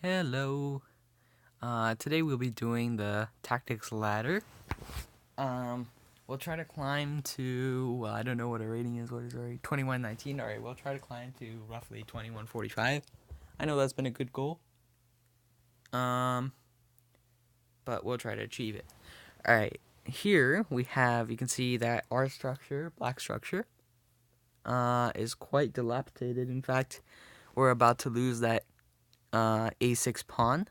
Hello. Today we'll be doing the tactics ladder. Um, we'll try to climb to, well, I don't know what our rating is. What is our rating? 2119. All right, we'll try to climb to roughly 2145. I know that's been a good goal. Um, but we'll try to achieve it. All right. Here we have, you can see that our structure, black structure, is quite dilapidated. In fact, we're about to lose that a6 pawn.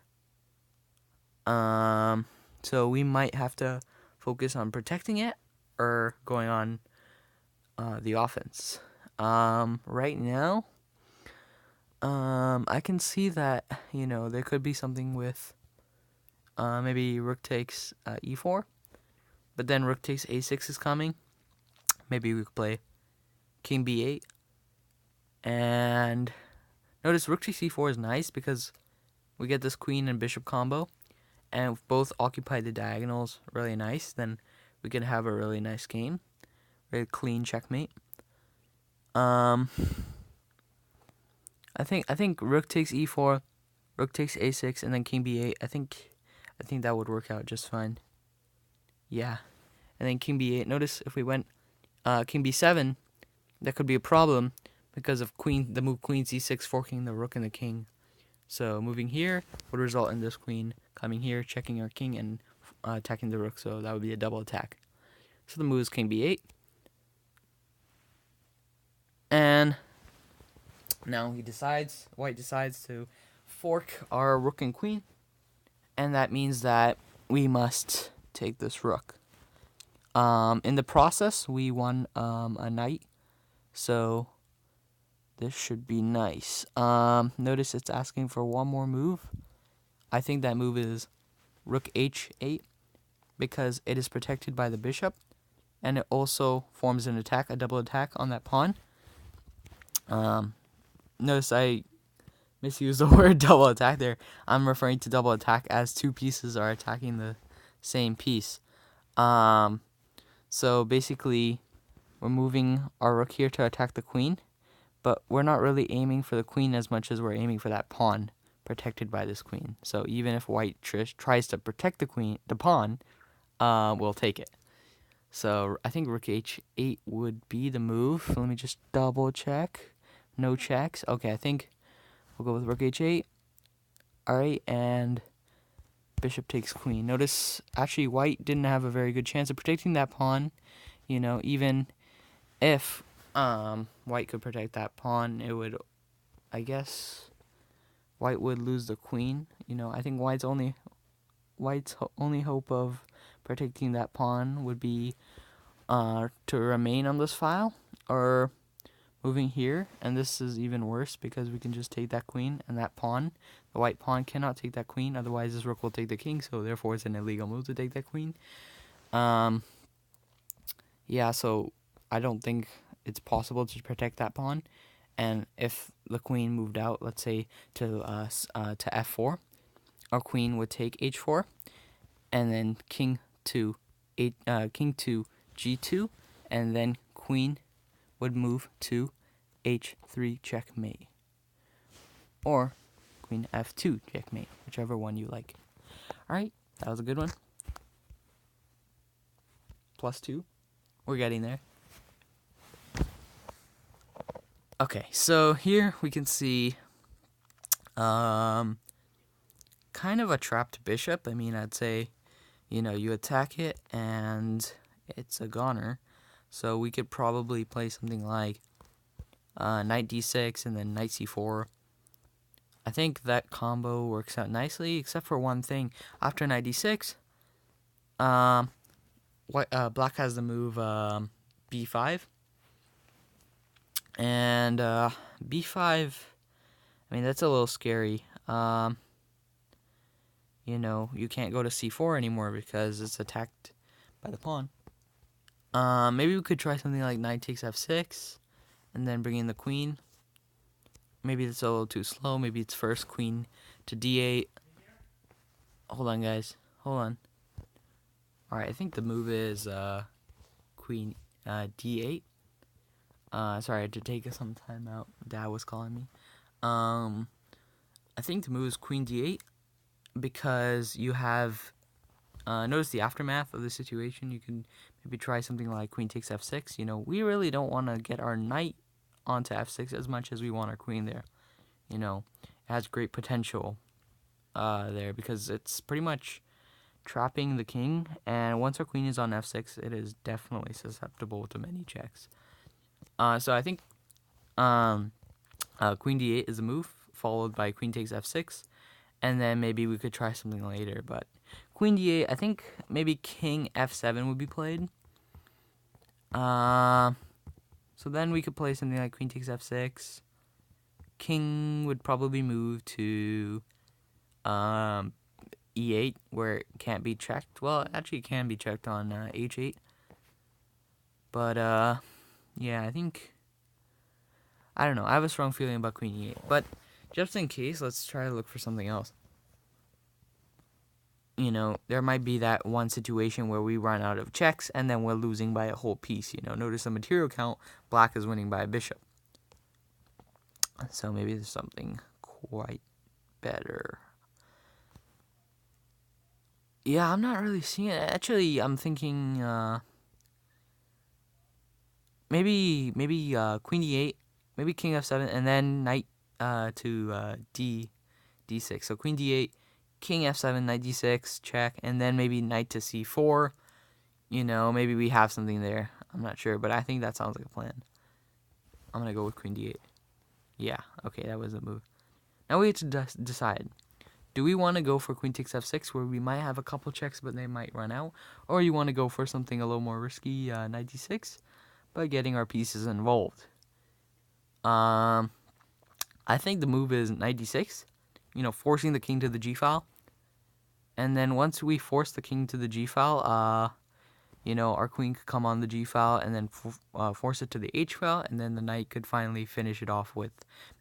So we might have to focus on protecting it or going on the offense. Right now, I can see that there could be something with maybe rook takes e4, but then rook takes a6 is coming. Maybe we could play king b8, and notice rook takes e4 is nice because we get this queen and bishop combo. And if both occupy the diagonals really nice, then we can have a really nice game. Very clean checkmate. I think rook takes e4, rook takes a6, and then king b8. I think that would work out just fine. Yeah. And then king b8. Notice if we went king b7, that could be a problem because of the move queen c6 forking the rook and the king. So moving here would result in this queen coming here, checking our king, and attacking the rook. So that would be a double attack. So the move is king b8. And now White decides to fork our rook and queen. And that means that we must take this rook. In the process, we won a knight. So this should be nice. Notice it's asking for one more move. I think that move is rook h8 because it is protected by the bishop, and it also forms an attack, a double attack on that pawn. Notice I misused the word double attack there. I'm referring to double attack as two pieces are attacking the same piece. So basically, we're moving our rook here to attack the queen, but we're not really aiming for the queen as much as we're aiming for that pawn protected by this queen. So even if White tries to protect the pawn, we'll take it. So I think rook h8 would be the move. Let me just double check. No checks. Okay, I think we'll go with rook h8. Alright, and bishop takes queen. Notice, actually, White didn't have a very good chance of protecting that pawn. Even if White could protect that pawn, it would, I guess, White would lose the queen. I think White's only hope of protecting that pawn would be to remain on this file or moving here, and this is even worse because we can just take that queen and that pawn. The white pawn cannot take that queen, otherwise this rook will take the king, so therefore it's an illegal move to take that queen. Yeah, so I don't think it's possible to protect that pawn, and if the queen moved out, let's say to f4, our queen would take h4, and then king to g2, and then queen would move to h3 checkmate, or queen f2 checkmate, whichever one you like. Alright, that was a good one. +2. We're getting there. Okay, so here we can see kind of a trapped bishop. I mean, I'd say, you attack it and it's a goner. So we could probably play something like knight d6 and then knight c4. I think that combo works out nicely, except for one thing. After knight d6, black has the move b5. And b5, I mean, that's a little scary. You can't go to c4 anymore because it's attacked by the pawn. Maybe we could try something like knight takes f6 and then bring in the queen. Maybe that's a little too slow. Maybe it's first queen to d8. Hold on, guys. Hold on. Alright, I think the move is queen d8. Sorry, I had to take some time out. Dad was calling me. I think the move is queen d8 because you have notice the aftermath of the situation. You can maybe try something like queen takes f6. You know, we really don't want to get our knight onto f6 as much as we want our queen there. You know, it has great potential there because it's pretty much trapping the king, and once our queen is on f6, it is definitely susceptible to many checks. So I think queen d8 is a move, followed by queen takes f6, and then maybe we could try something later, but queen d8, I think maybe king f7 would be played. So then we could play something like queen takes f6. King would probably move to e8, where it can't be checked. Well, actually it can be checked on h8. But yeah, I don't know. I have a strong feeling about queen e8. But just in case, let's try to look for something else. You know, there might be that one situation where we run out of checks and then we're losing by a whole piece. You know, notice the material count, black is winning by a bishop. So maybe there's something quite better. Yeah, I'm not really seeing it. Actually, I'm thinking maybe queen d8, maybe king f7, and then knight to d6. So queen d8, king f7, knight d6, check, and then maybe knight to c4. You know, maybe we have something there. I'm not sure, but I think that sounds like a plan. I'm going to go with queen d8. Yeah, okay, that was a move. Now we have to decide. Do we want to go for queen takes f6, where we might have a couple checks, but they might run out? Or you want to go for something a little more risky, knight d6, by getting our pieces involved? I think the move is knight d6, you know, forcing the king to the g file. And then once we force the king to the g file, you know, our queen could come on the g file and then force it to the h file, and then the knight could finally finish it off with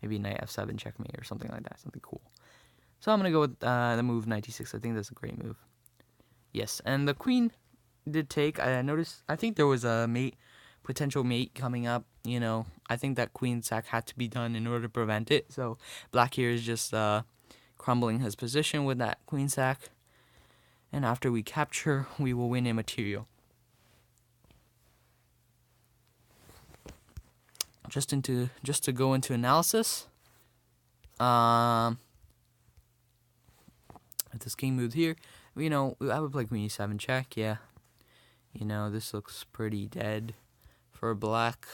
maybe knight f7 checkmate or something like that, something cool. So I'm going to go with the move knight d6. I think that's a great move. Yes, and the queen did take. I noticed, I think there was a potential mate coming up. You know, I think that queen sack had to be done in order to prevent it. So black here is just crumbling his position with that queen sack. And after we capture, we will win in material. Just to go into analysis. If this king moved here, you know, I would play queen e7 check. Yeah, you know, this looks pretty dead for black.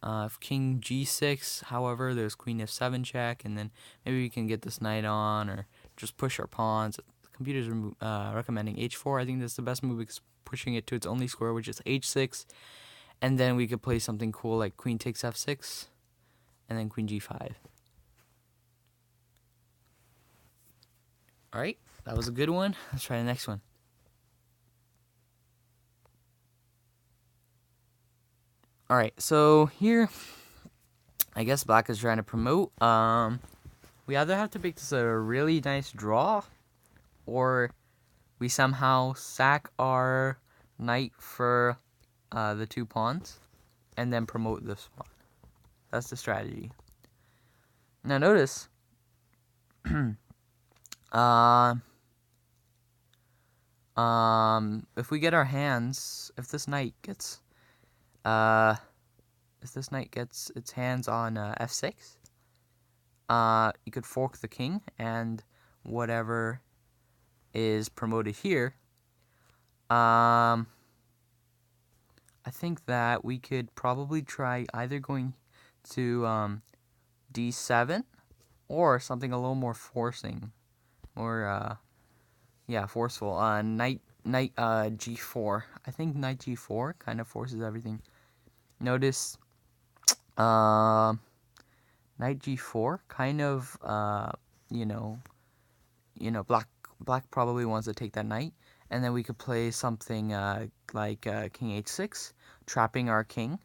If king g6, however, there's queen f7 check, and then maybe we can get this knight on, or just push our pawns. The computer's recommending h4. I think that's the best move because pushing it to its only square, which is h6, and then we could play something cool like queen takes f6, and then queen g5. Alright, that was a good one. Let's try the next one. Alright, so here, I guess black is trying to promote. We either have to make this a really nice draw, or we somehow sack our knight for the 2 pawns, and then promote this pawn. That's the strategy. Now notice, if we get our hands, if this knight gets its hands on f6, you could fork the king, and whatever is promoted here, I think that we could probably try either going to d7 or something a little more forcing, more forceful. Knight g4. I think knight g4 kind of forces everything. Notice knight g4 kind of black probably wants to take that knight, and then we could play something like king h6, trapping our king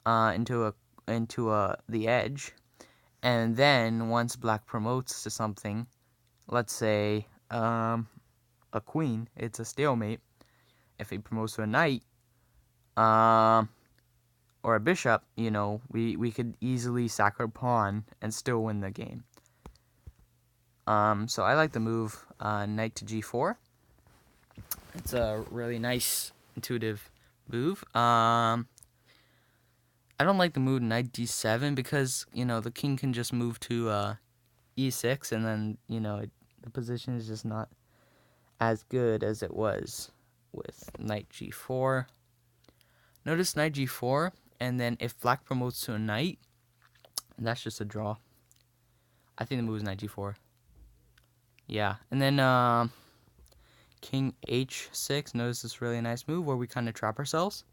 into the edge, and then once black promotes to something, let's say a queen, it's a stalemate. If he promotes to a knight, or a bishop, we could easily sack our pawn and still win the game. So I like the move knight to g4. It's a really nice, intuitive move. I don't like the move knight d7 because, the king can just move to e6, and then, the position is just not as good as it was with knight g4. Notice knight g4, and then if black promotes to a knight, that's just a draw. I think the move is knight g4. Yeah, and then king h6. Notice this really nice move where we kind of trap ourselves.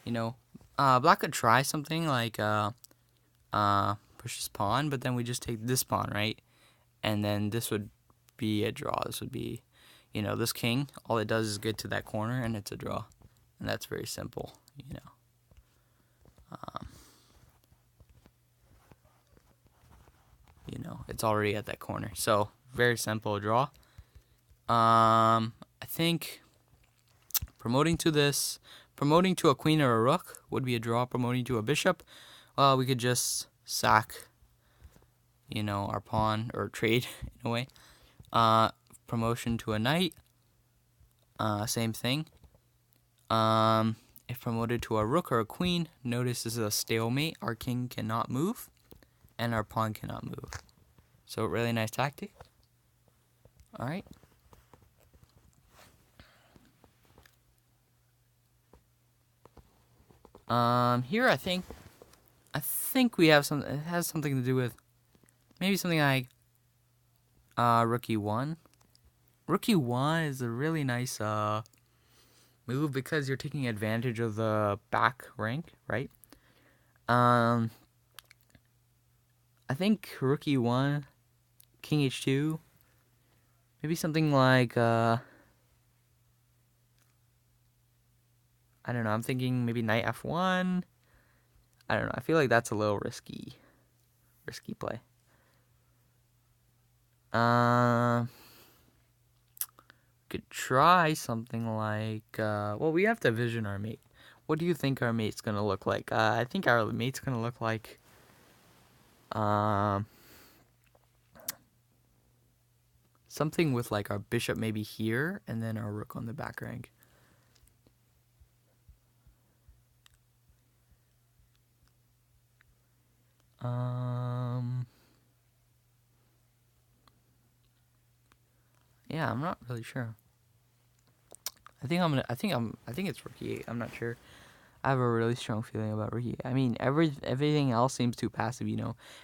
Black could try something like push his pawn, but then we just take this pawn, right? And then this would be a draw. This would be, this king, all it does is get to that corner, and it's a draw. And that's very simple, it's already at that corner. So, very simple draw. I think promoting to a queen or a rook would be a draw. Promoting to a bishop, we could just sack, our pawn, or trade in a way. Promotion to a knight, same thing. If promoted to a rook or a queen, notice this is a stalemate. Our king cannot move, and our pawn cannot move. So really nice tactic. All right. Here I think we have some. It has something to do with maybe something like rook e1. Rook e1 is a really nice move because you're taking advantage of the back rank, right? I think rook e1, king h2, maybe something like I don't know. I'm thinking maybe knight f1. I don't know. I feel like that's a little risky play. Could try something like well, we have to vision our mate. What do you think our mate's gonna look like? I think our mate's gonna look like something with like our bishop maybe here, and then our rook on the back rank. Yeah, I'm not really sure. I think it's rook e8. I'm not sure. I have a really strong feeling about rook e8. I mean, everything else seems too passive,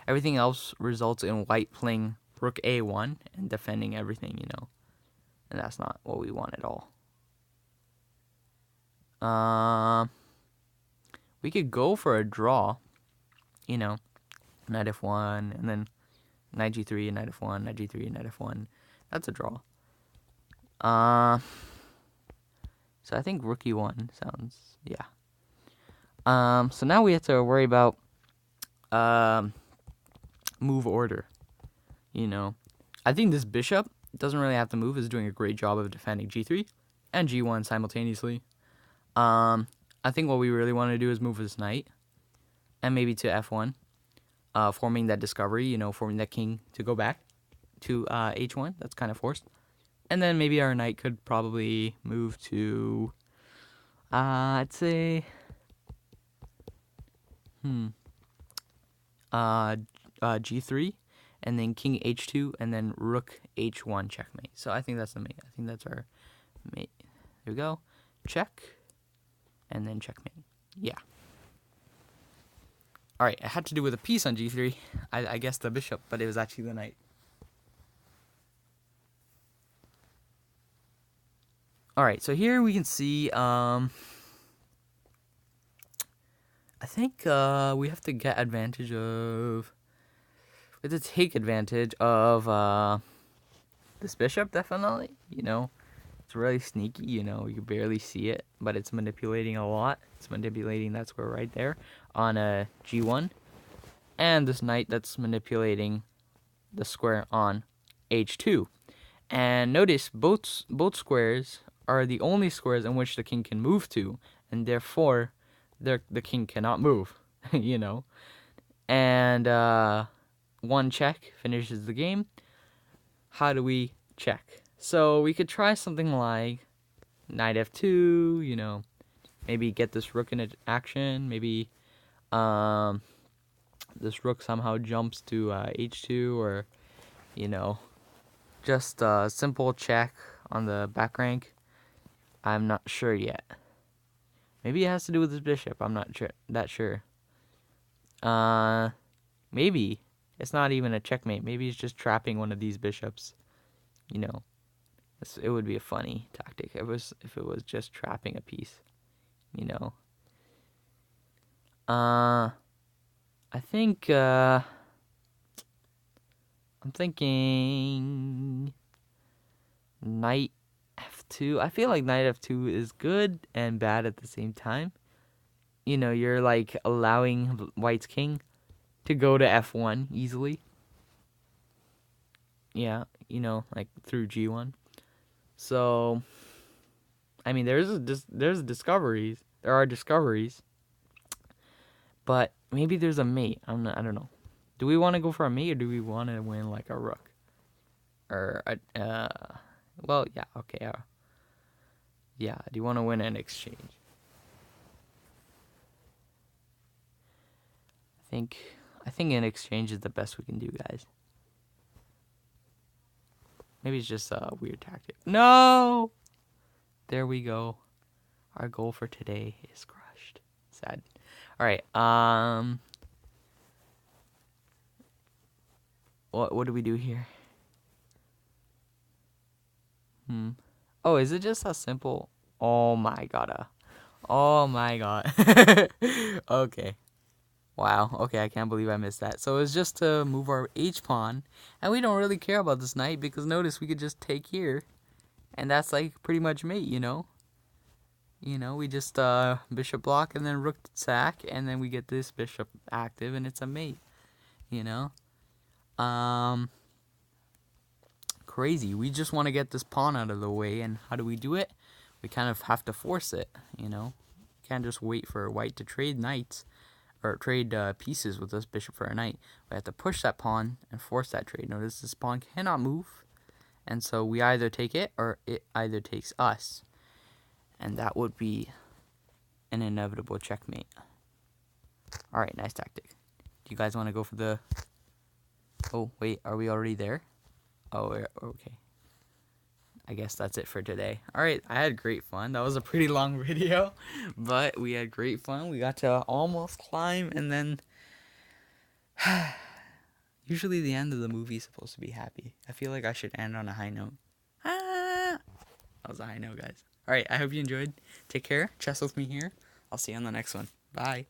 Everything else results in white playing rook a1 and defending everything, And that's not what we want at all. We could go for a draw, knight f1, and then knight g3, and knight f1, knight g3, and knight f1. That's a draw. So I think rook e1 sounds, yeah. So now we have to worry about move order. I think this bishop doesn't really have to move. Is doing a great job of defending g3 and g1 simultaneously. I think what we really want to do is move this knight and maybe to f1, forming that discovery. Forming that king to go back to h1. That's kind of forced. And then maybe our knight could probably move to, I'd say, g3, and then king h2, and then rook h1 checkmate. So I think that's the mate. I think that's our mate. There we go. Check, and then checkmate. Yeah. All right, it had to do with a piece on g3. I guess the bishop, but it was actually the knight. All right, so here we can see, I think we have to get advantage of, we have to take advantage of this bishop, definitely. It's really sneaky, you barely see it, but it's manipulating a lot. It's manipulating that square right there on a g1, and this knight that's manipulating the square on h2. And notice both squares are the only squares in which the king can move to, and therefore the king cannot move, you know. And one check finishes the game. How do we check? So we could try something like knight f2, you know, maybe get this rook in action, maybe this rook somehow jumps to h2, or, you know, just a simple check on the back rank. I'm not sure yet. Maybe it has to do with his bishop. I'm not sure. Maybe it's not even a checkmate. Maybe he's just trapping one of these bishops. You know, it would be a funny tactic if it was just trapping a piece. You know. I think I'm thinking knight f2. I feel like knight f2 is good and bad at the same time. You know, you're like allowing white's king to go to f1 easily. Yeah, you know, like through g1. So, I mean, there's discoveries. There are discoveries, but maybe there's a mate. I don't know. Do we want to go for a mate, or do we want to win like a rook? Or well, yeah, okay, yeah. Do you want to win an exchange? I think an exchange is the best we can do, guys. Maybe it's just a weird tactic. No! There we go. Our goal for today is crushed. Sad. All right. What do we do here? Oh, is it just a simple? Oh my god. Oh my god. Okay. Wow. Okay, I can't believe I missed that. So it's just to move our H pawn, and we don't really care about this knight because notice we could just take here, and that's like pretty much mate, you know. You know, we just bishop block and then rook sack, and then we get this bishop active, and it's a mate. You know, crazy. We just want to get this pawn out of the way, and how do we do it? We kind of have to force it. You know, can't just wait for white to trade knights or trade pieces with this bishop for a knight. We have to push that pawn and force that trade. Notice this pawn cannot move, and so we either take it or it either takes us. And that would be an inevitable checkmate. Alright, nice tactic. Do you guys want to go for the... Oh, wait, are we already there? Oh, okay. I guess that's it for today. Alright, I had great fun. That was a pretty long video, but we had great fun. We got to almost climb, and then... Usually the end of the movie is supposed to be happy. I feel like I should end on a high note. That was a high note, guys. Alright, I hope you enjoyed. Take care. Chess with me here. I'll see you on the next one. Bye.